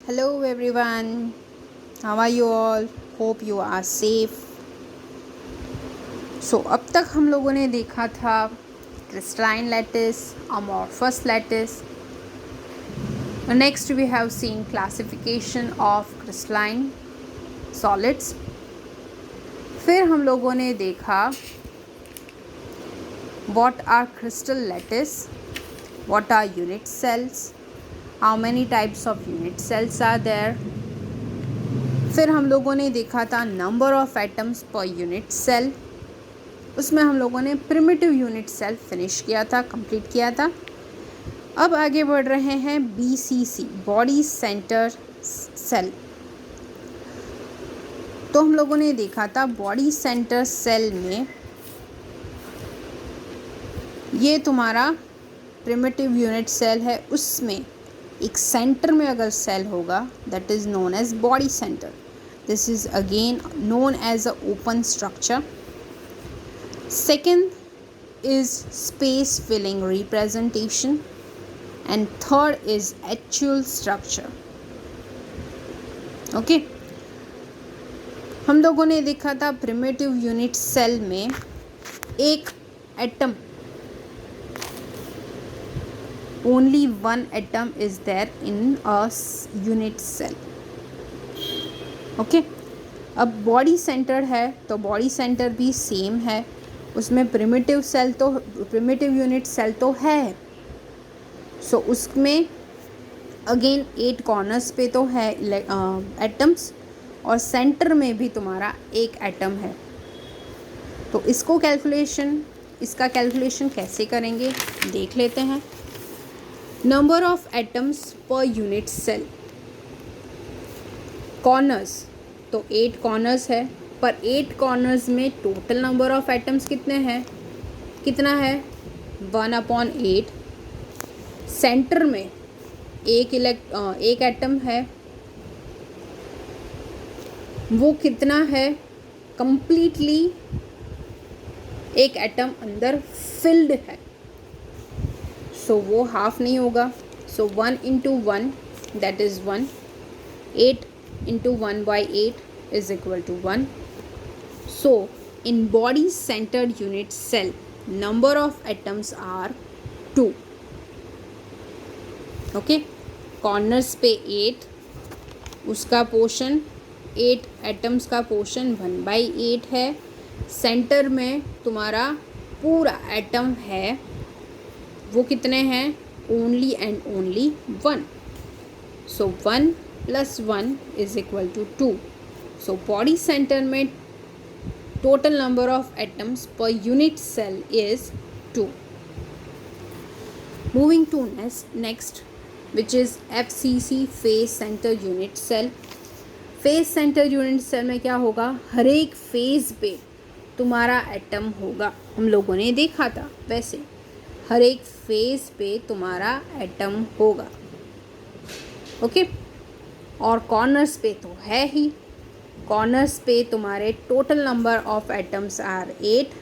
Hello everyone, how are you all? Hope you are safe. So अब तक हम लोगों ने देखा था crystalline lattice, amorphous lattice. Next we have seen classification of crystalline solids. फिर हम लोगों ने देखा what are crystal lattice, what are unit cells, how many types of unit cells are there. फिर हम लोगों ने देखा था number of atoms per unit cell. उसमें हम लोगों ने प्रिमिटिव यूनिट सेल फिनिश किया था, कंप्लीट किया था. अब आगे बढ़ रहे हैं BCC, बॉडी सेंटर सेल. तो हम लोगों ने देखा था बॉडी सेंटर सेल में ये तुम्हारा प्रिमिटिव यूनिट सेल है. उसमें एक सेंटर में अगर सेल होगा that is known as body centre. This is again known as a open structure. Second is space filling representation and third is actual structure. Okay, हम लोगों ने देखा था primitive unit cell में एक atom, only one atom is there in a unit cell. Okay, अब body centre है तो बॉडी सेंटर भी सेम है. उसमें प्रिमिटिव यूनिट सेल तो है. सो उसमें अगेन 8 कॉर्नर्स पे तो है एटम्स और सेंटर में भी तुम्हारा एक एटम है. तो इसका कैलकुलेशन कैसे करेंगे देख लेते हैं. Number of atoms per unit cell. Corners तो 8 कॉर्नर्स है, पर 8 कॉर्नर्स में टोटल नंबर ऑफ एटम्स कितना है 1/8. सेंटर में एक एटम है, वो कितना है कंप्लीटली एक एटम अंदर फिल्ड है. सो वो हाफ नहीं होगा. सो 1 × 1 that is 1. 8 × 1/8 is equal to 1. So in body centered unit cell number of atoms are 2. Okay, corners पे 8, उसका पोर्शन 8 एटम्स का पोर्शन 1/8 है. सेंटर में तुम्हारा पूरा एटम है, वो कितने हैं only and only 1. So 1 + 1 is equal to 2. So body center में total number of atoms per unit cell is 2. Moving to next which is FCC, phase center unit cell. phase center unit cell में क्या होगा, हर एक face पे तुम्हारा atom होगा. हम लोगों ने देखा था वैसे हर एक फेज पे तुम्हारा एटम होगा. ओके, और कॉर्नर्स पे तो है ही. कॉर्नर्स पे तुम्हारे total number of atoms are 8.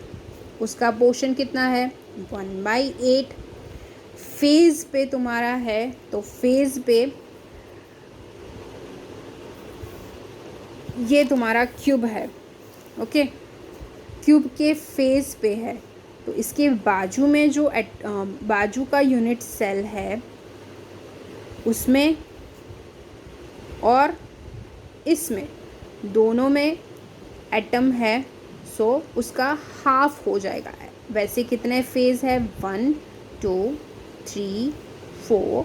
उसका पोर्शन कितना है 1/8. फेज पे तुम्हारा है तो फेज पे ये तुम्हारा क्यूब है. ओके, क्यूब के फेज पे है तो इसके बाजू में जो बाजू का यूनिट सेल है उसमें और इसमें दोनों में एटम है. सो उसका हाफ हो जाएगा. वैसे कितने फेज है 1 2 3 4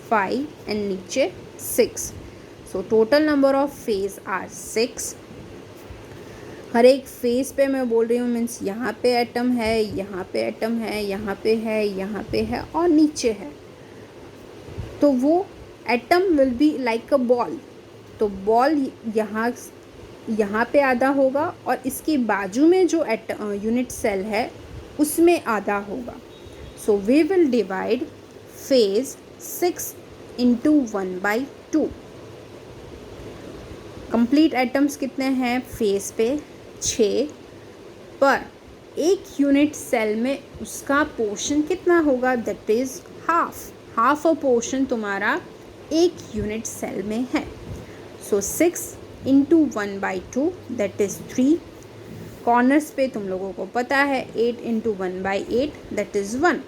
5 एंड नीचे 6. So total number of face are 6. हर एक फेज पे मैं बोल रही हूँ मीन्स यहाँ पे एटम है, यहाँ पे एटम है, यहाँ पे है, यहाँ पे है और नीचे है. तो वो atom will be like a ball. तो बॉल यहाँ पे आधा होगा और इसकी बाजू में जो यूनिट सेल है उसमें आधा होगा. So we will divide face 6 × 1/2. Complete atoms कितने हैं फेज पे 6, पर एक यूनिट सेल में उसका पोर्शन कितना होगा that is half. A portion तुम्हारा एक यूनिट सेल में है। So 6 into 1/2 that is 3। Corners पे तुम लोगों को पता है 8 into 1/8 that is 1।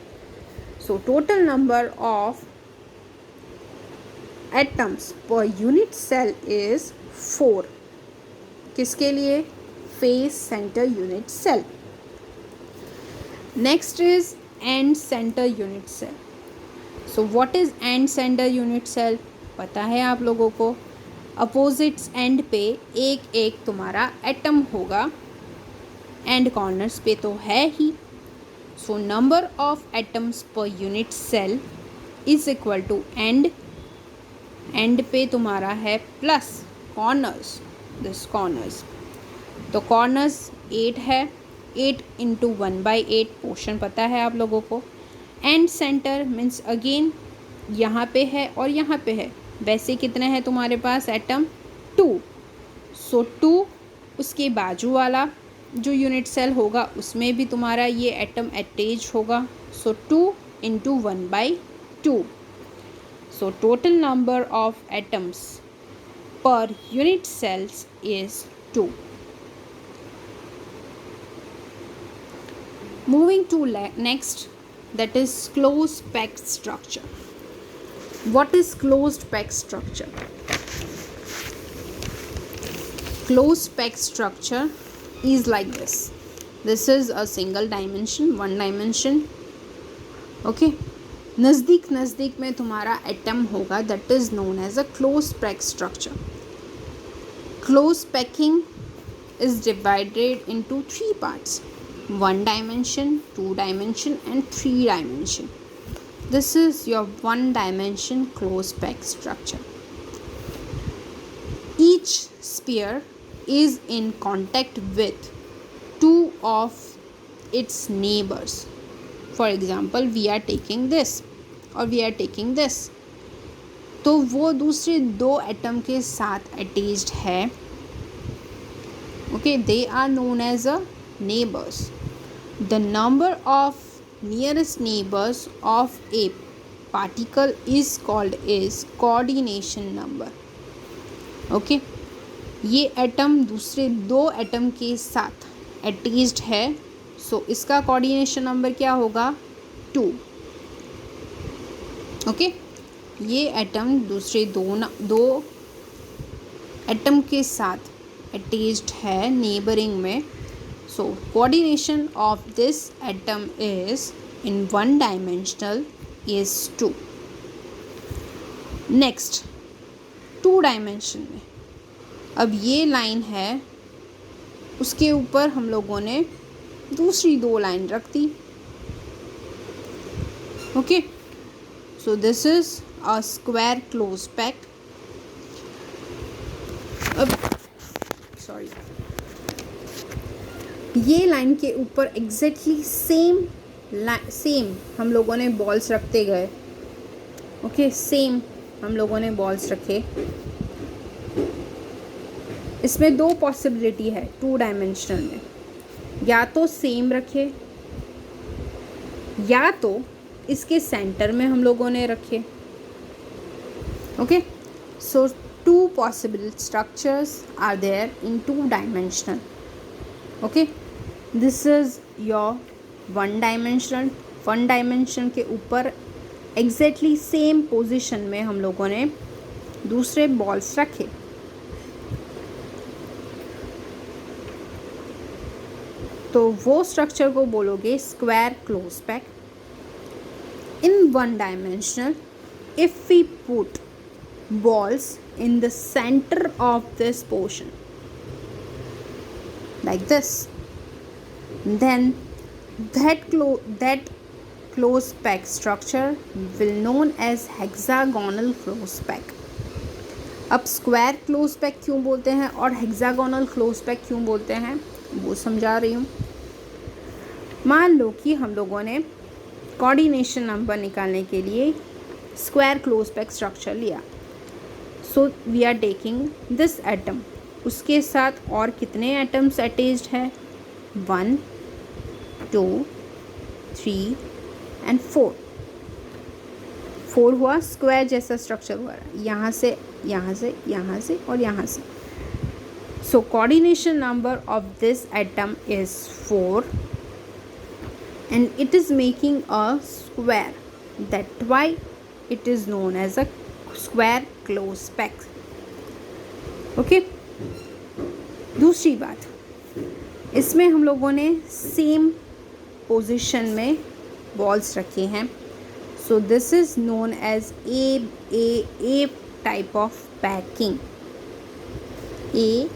So total number of atoms per unit cell is 4। किसके लिए? Face centre unit cell. Next is end centre unit cell. So what is end centre unit cell? पता है आप लोगों को, अपोजिट्स एंड पे एक एक तुम्हारा एटम होगा, एंड कॉर्नर्स पे तो है ही। So number of atoms per unit cell is equal to and पे तुम्हारा है प्लस कॉर्नर्स, दिस कॉर्नर्स। तो कॉर्नर्स 8 है, 8 इंटू 1/8 पोर्शन पता है आप लोगों को। एंड सेंटर मीन्स अगेन यहाँ पे है और यहाँ पे है। वैसे कितने हैं तुम्हारे पास एटम? 2। सो 2 उसके बाजू वाला जो यूनिट सेल होगा उसमें भी तुम्हारा ये एटम अटैच होगा। सो 2 into 1/2। So total number of atoms per unit cells is 2. Moving to next, that is closed packed structure. What is closed packed structure? Closed packed structure is like this. This is a single dimension, one dimension. Okay. नज़दीक नज़दीक में तुम्हारा atom होगा, that is known as a closed packed structure. Closed packing is divided into 3 parts: 1 dimension, 2 dimension and 3 dimension. This is your 1 dimension closed packed structure. Each sphere is in contact with 2 of its neighbors. For example, we are taking this or we are taking this. तो वो दूसरे 2 atom के साथ attached है। Okay, they are known as a neighbours. The number of nearest neighbours of a particle is called is coordination number. Okay, ये atom दूसरे 2 atom के साथ अटैच्ड है, सो इसका कोऑर्डिनेशन नंबर क्या होगा? 2। ओके, ये एटम दूसरे दो एटम के साथ अटैच्ड है नेबरिंग में, so coordination of this atom is in 1 dimensional is 2। Next 2 dimension में अब ये लाइन है, उसके ऊपर हम लोगों ने दूसरी 2 लाइन रख दी। Okay, so this is a square closed pack. अब सॉरी, ये लाइन के ऊपर एग्जैक्टली सेम हम लोगों ने बॉल्स रखते गए। ओके, सेम हम लोगों ने बॉल्स रखे। इसमें 2 पॉसिबिलिटी है 2 डायमेंशनल में, या तो सेम रखे या तो इसके सेंटर में हम लोगों ने रखे। Okay, so 2 possible structures are there in 2 dimensional. Okay, this is your 1 dimensional. 1 dimension के ऊपर exactly same position में हम लोगों ने दूसरे balls रखे। तो वो structure को बोलोगे square close pack. In 1 dimensional, if we put balls in the center of this portion like this, then that closed pack structure will known as hexagonal closed pack. अब स्क्वायर क्लोज पैक क्यों बोलते हैं और hexagonal close pack क्यों बोलते हैं वो समझा रही हूँ। मान लो कि हम लोगों ने कोऑर्डिनेशन नंबर निकालने के लिए स्क्वायर क्लोज पैक स्ट्रक्चर लिया। So we are taking this atom, उसके साथ और कितने एटम्स अटैच्ड है? 1 2 3 and 4 4 हुआ, स्क्वायर जैसा स्ट्रक्चर हुआ, यहाँ से यहाँ से यहाँ से और यहाँ से. So coordination number of this atom is 4 and it is making a square. That's why it is known as a square close pack. Okay. दूसरी बात, इसमें हम लोगों ने सेम पोजीशन में बॉल्स रखे हैं. So this is known as A type of packing. A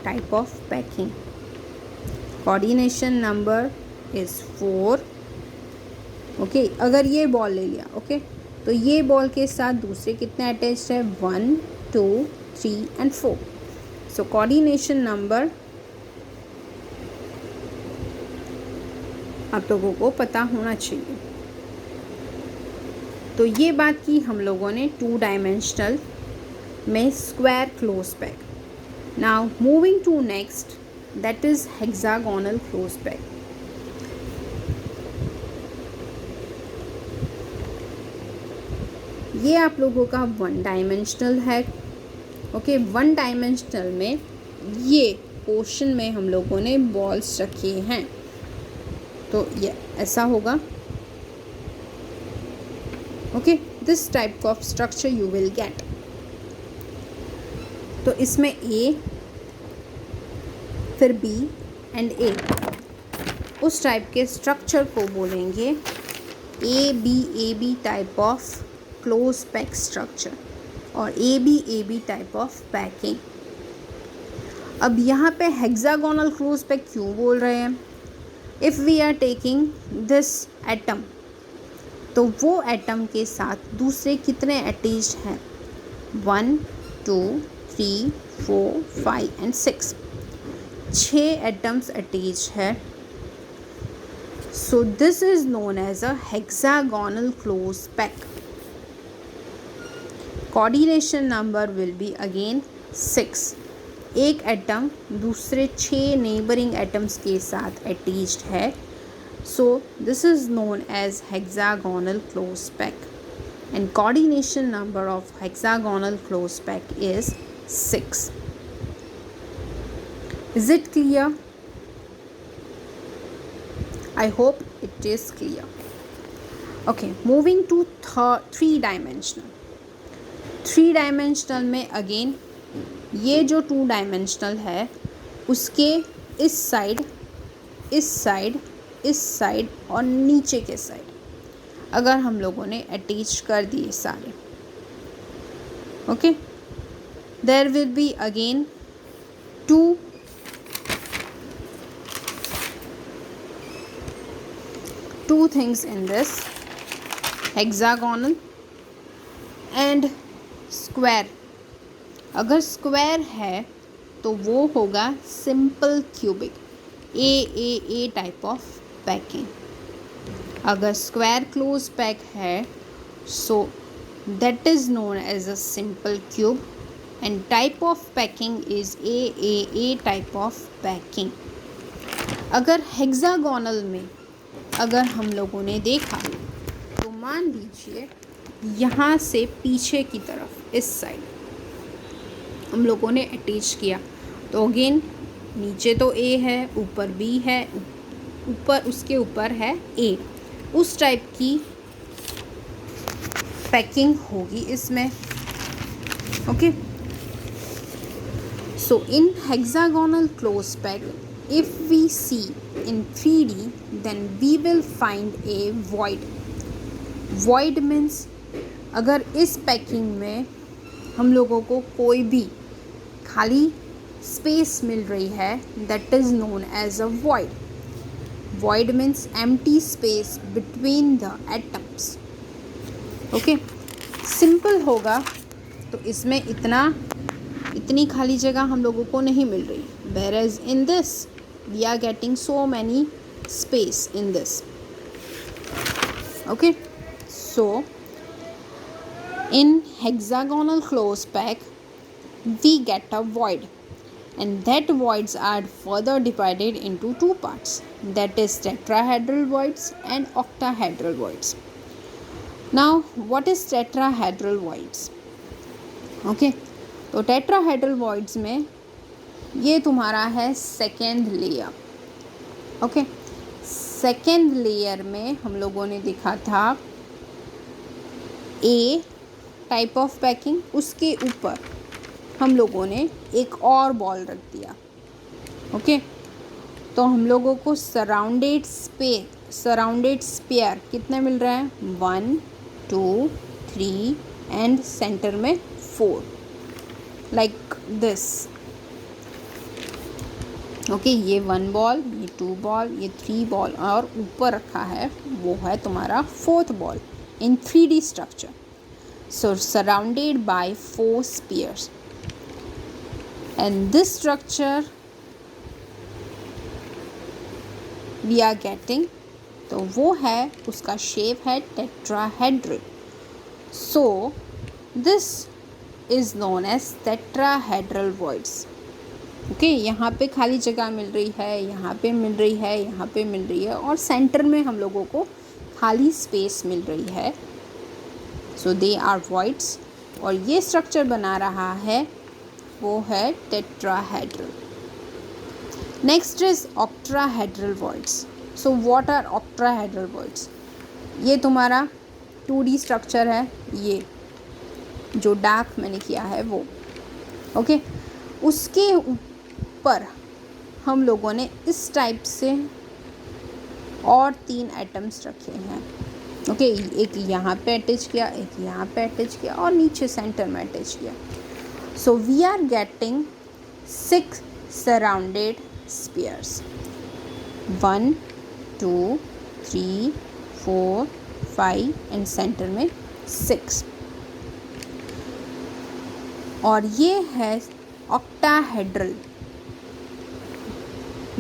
type of packing. Coordination number is 4. Okay अगर ये बॉल ले लिया, ओके तो ये बॉल के साथ दूसरे कितने अटैच्ड है, 1 2 3 एंड 4. सो कोऑर्डिनेशन नंबर आप लोगों को पता होना चाहिए. तो ये बात की हम लोगों ने 2 डायमेंशनल में square close pack. Now moving to next, that is hexagonal close pack. ये आप लोगों का 1 डायमेंशनल है. ओके 1 डायमेंशनल में ये पोर्शन में हम लोगों ने बॉल्स रखे हैं. तो ये ऐसा होगा. Okay this type of structure you will get. तो इसमें A फिर B एंड A, उस टाइप के स्ट्रक्चर को बोलेंगे A B type of close pack structure और A B type of packing. अब यहाँ पे हेक्सागोनल क्लोज पैक क्यों बोल रहे हैं? If we are taking this atom, तो वो एटम के साथ दूसरे कितने अटैच्ड हैं, 1 2 3 4 5 एंड 6. 6 एटम्स अटैच्ड है. So this is known as a hexagonal close pack. Coordination number will be again 6. एक एटम दूसरे 6 नेबरिंग एटम्स के साथ अटैच्ड है. So this is known as hexagonal close pack and coordination number of hexagonal close pack is 6. Is it clear? I hope it is clear. Okay, moving to 3 dimensional. 3 dimensional में again ये जो 2 dimensional है उसके इस side, इस side, इस side और नीचे के साइड अगर हम लोगों ने अटैच कर दिए सारे, okay there will be again 2 things in this hexagonal and square. अगर स्क्वायर है तो वो होगा simple cubic a type of packing. अगर स्क्वायर क्लोज पैक है so that is known as a simple cube and type of packing is a type of packing. अगर hexagonal में अगर हम लोगों ने देखा तो मान लीजिए यहाँ से पीछे की तरफ इस साइड हम लोगों ने अटैच किया तो अगेन नीचे तो A है, ऊपर B है, ऊपर उसके ऊपर है A. उस टाइप की पैकिंग होगी इसमें. Okay so in hexagonal close pack if we see in 3D then we will find a void. void means अगर इस पैकिंग में हम लोगों को कोई भी खाली स्पेस मिल रही है that is known as a void. void means empty space between the atoms. Okay simple होगा तो इसमें इतनी खाली जगह हम लोगों को नहीं मिल रही, whereas in this we are getting so many space in this. Okay so in hexagonal close pack we get a void and that voids are further divided into 2 parts, that is tetrahedral voids and octahedral voids. Now what is tetrahedral voids? Okay, तो tetrahedral voids में ये तुम्हारा है second layer. Okay, second layer में हम लोगों ने देखा था ए टाइप ऑफ पैकिंग, उसके ऊपर हम लोगों ने एक और बॉल रख दिया। ओके, तो हम लोगों को सराउंडेड स्पेयर कितने मिल रहे हैं? 1 2 3 एंड सेंटर में 4, लाइक दिस। ओके, ये 1 बॉल, ये 2 बॉल, ये 3 बॉल, और ऊपर रखा है वो है तुम्हारा 4th ball in 3D structure. So surrounded by 4 spheres, and this structure we are getting, तो वो है, उसका शेप है tetrahedral. So this is known as tetrahedral voids. Okay, यहाँ पे खाली जगह मिल रही है, यहाँ पे मिल रही है, यहाँ पे मिल रही है, और सेंटर में हम लोगों को खाली स्पेस मिल रही है. सो दे आर वॉइड्स, और ये स्ट्रक्चर बना रहा है वो है tetrahedral. Next is octahedral voids. So what are octahedral voids? ये तुम्हारा 2D स्ट्रक्चर है, ये जो डार्क मैंने किया है वो. ओके, उसके ऊपर हम लोगों ने इस टाइप से और 3 एटम्स रखे हैं. ओके, एक यहाँ पे अटैच किया, एक यहाँ पे अटैच किया, और नीचे सेंटर में अटैच किया. So we are getting 6 surrounded spheres. 1 2 3 4 5 and centre में 6. और ये है octahedral.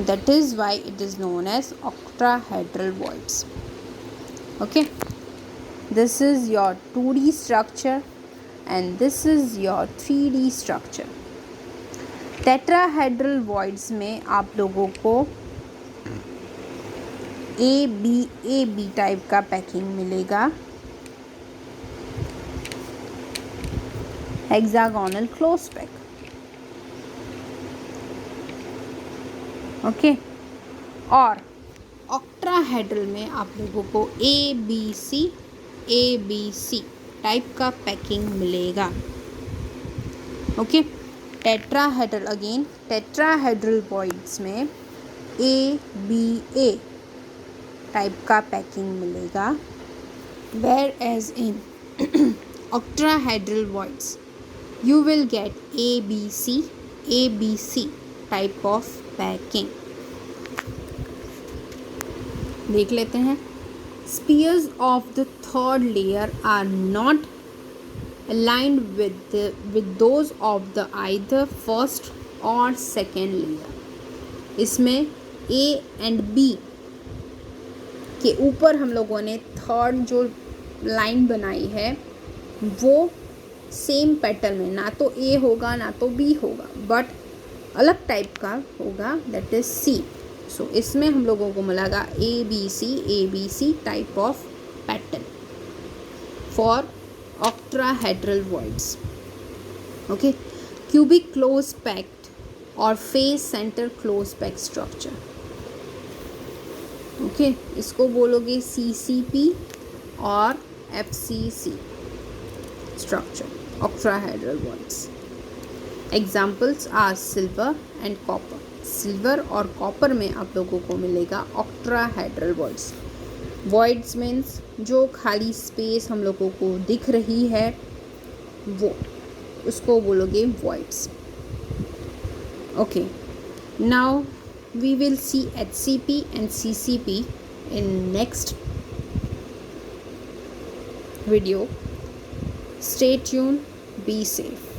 That is why it is known as octahedral voids. Okay, this is your 2D structure and this is your 3D structure. Tetrahedral voids में आप लोगों को A B type का packing मिलेगा. Hexagonal close pack. ओके, और octahedral में आप लोगों को A B C टाइप का पैकिंग मिलेगा. Okay, tetrahedral, again tetrahedral voids में A टाइप का पैकिंग मिलेगा. Whereas in octahedral voids you will get ABC type of packing. देख लेते हैं. Spheres of the third layer are not aligned with those of the either first or second layer. इसमें A and B के ऊपर हम लोगों ने third जो लाइन बनाई है वो सेम पैटर्न में, ना तो ए होगा ना तो बी होगा, बट अलग टाइप का होगा, दैट इज सी. सो इसमें हम लोगों को मिलेगा A B C type of pattern for octahedral voids. Okay, cubic close packed और face centre close pack structure. Okay, इसको बोलोगे CCP और FCC structure, octahedral voids. Examples are silver and copper. Silver और कॉपर में आप लोगों को मिलेगा octahedral voids. voids means जो खाली स्पेस हम लोगों को दिख रही है वो, उसको बोलोगे voids. Okay, now we will see HCP and CCP in next video. Stay tuned, be safe.